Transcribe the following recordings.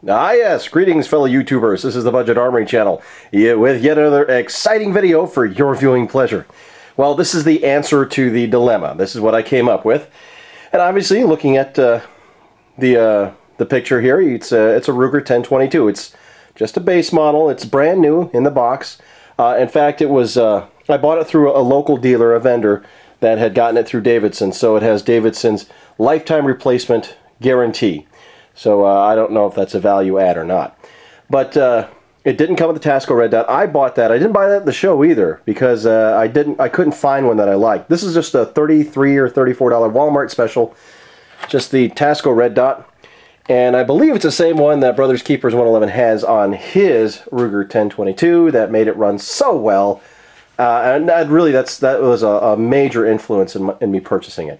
Ah yes, greetings fellow YouTubers, this is the Budget Armory channel with yet another exciting video for your viewing pleasure. Well, this is the answer to the dilemma. This is what I came up with. And obviously, looking at the picture here, it's a Ruger 1022. It's just a base model, it's brand new in the box. In fact, it was I bought it through a local dealer, a vendor, that had gotten it through Davidson, so it has Davidson's lifetime replacement guarantee. So I don't know if that's a value add or not. But it didn't come with the Tasco Red Dot. I bought that. I didn't buy that at the show either because I couldn't find one that I liked. This is just a $33 or $34 Walmart special. Just the Tasco Red Dot. And I believe it's the same one that Brothers Keepers 111 has on his Ruger 1022 that made it run so well. And that was a major influence in me purchasing it.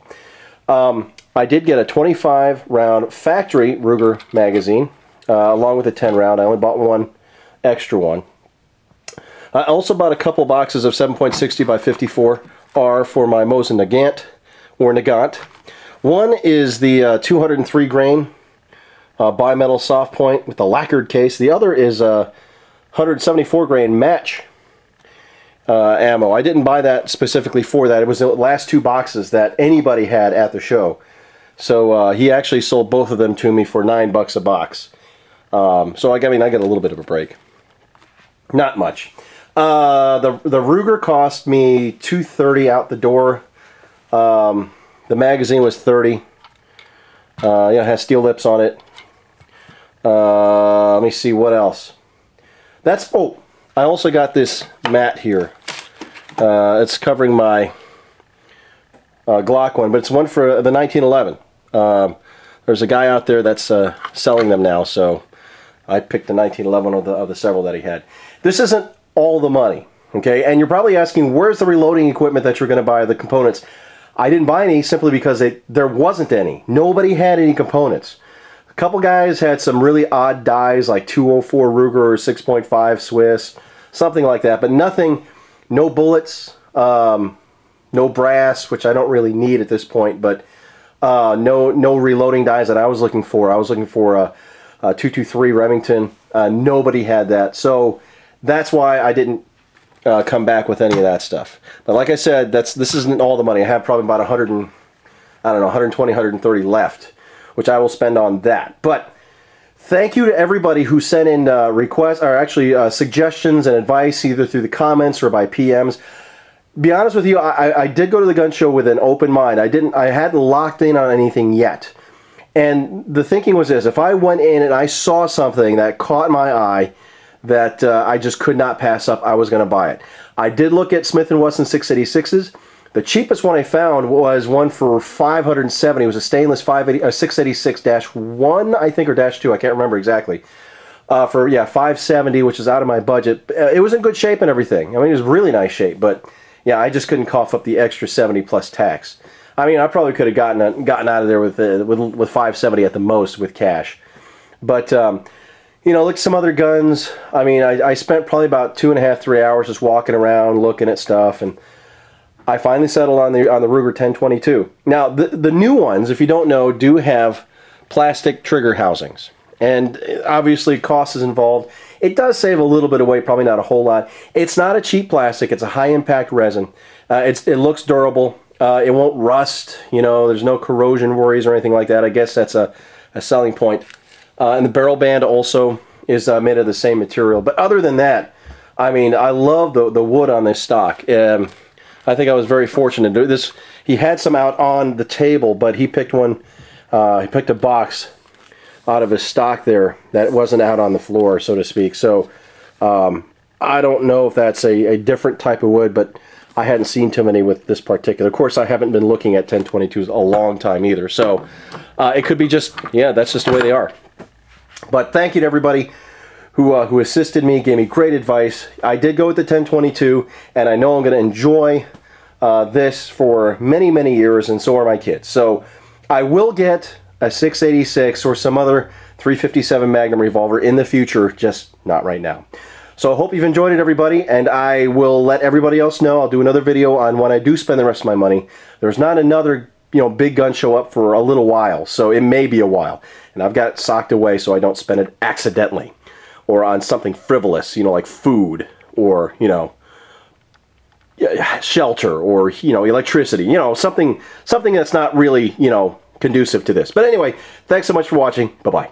I did get a 25-round factory Ruger magazine, along with a 10-round. I only bought one extra one. I also bought a couple boxes of 7.60 by 54R for my Mosin Nagant, or Nagant. One is the 203 grain bimetal soft point with the lacquered case. The other is a 174 grain match ammo. I didn't buy that specifically for that. It was the last two boxes that anybody had at the show. So he actually sold both of them to me for $9 a box. So I get a little bit of a break. Not much. The Ruger cost me $230 out the door. The magazine was $30. It has steel lips on it. Let me see what else. Oh, I also got this mat here. It's covering my Glock one, but it's one for the 1911. There's a guy out there that's selling them now, so I picked the 1911 of the several that he had. This isn't all the money, okay? And you're probably asking, where's the reloading equipment that you're going to buy, the components? I didn't buy any simply because there wasn't any. Nobody had any components. A couple guys had some really odd dies, like 204 Ruger or 6.5 Swiss, something like that, but nothing, no bullets, no brass, which I don't really need at this point, but no reloading dies that I was looking for. I was looking for a 223 Remington. Nobody had that, so that's why I didn't come back with any of that stuff. But like I said, this isn't all the money. I have probably about 120, 130 left, which I will spend on that. But thank you to everybody who sent in requests, or actually suggestions and advice, either through the comments or by PMs. Be honest with you, I did go to the gun show with an open mind. I hadn't locked in on anything yet. And the thinking was this: if I went in and I saw something that caught my eye that I just could not pass up, I was going to buy it. I did look at Smith & Wesson 686s. The cheapest one I found was one for $570. It was a stainless 686-1, I think, or -2. I can't remember exactly. For $570, which is out of my budget. It was in good shape and everything. I mean, it was really nice shape, but yeah, I just couldn't cough up the extra 70 plus tax. I mean, I probably could have gotten out of there with $570 at the most with cash. But you know, look at some other guns. I mean, I spent probably about 2.5, 3 hours just walking around, looking at stuff, and I finally settled on the Ruger 1022. Now, the new ones, if you don't know, do have plastic trigger housings, and obviously cost is involved. It does save a little bit of weight, probably not a whole lot. It's not a cheap plastic. It's a high-impact resin. It looks durable. It won't rust. You know, there's no corrosion worries or anything like that. I guess that's a selling point. And the barrel band also is made of the same material. But other than that, I mean, I love the wood on this stock. I think I was very fortunate to do this. He had some out on the table, but he picked one. He picked a box out of his stock there that wasn't out on the floor, so to speak. So I don't know if that's a different type of wood, but I hadn't seen too many with this particular. Of course, I haven't been looking at 1022s a long time either, so it could be just, yeah, that's just the way they are. But thank you to everybody who assisted me, gave me great advice. I did go with the 1022, and I know I'm going to enjoy this for many, many years, and so are my kids. So I will get a 686 or some other 357 Magnum revolver in the future, just not right now. So I hope you've enjoyed it, everybody, and I will let everybody else know. I'll do another video on when I do spend the rest of my money. There's not another big guns show up for a little while, so it may be a while. And I've got it socked away so I don't spend it accidentally or on something frivolous, like food or, shelter or, electricity, something that's not really, conducive to this. But anyway, thanks so much for watching. Bye-bye.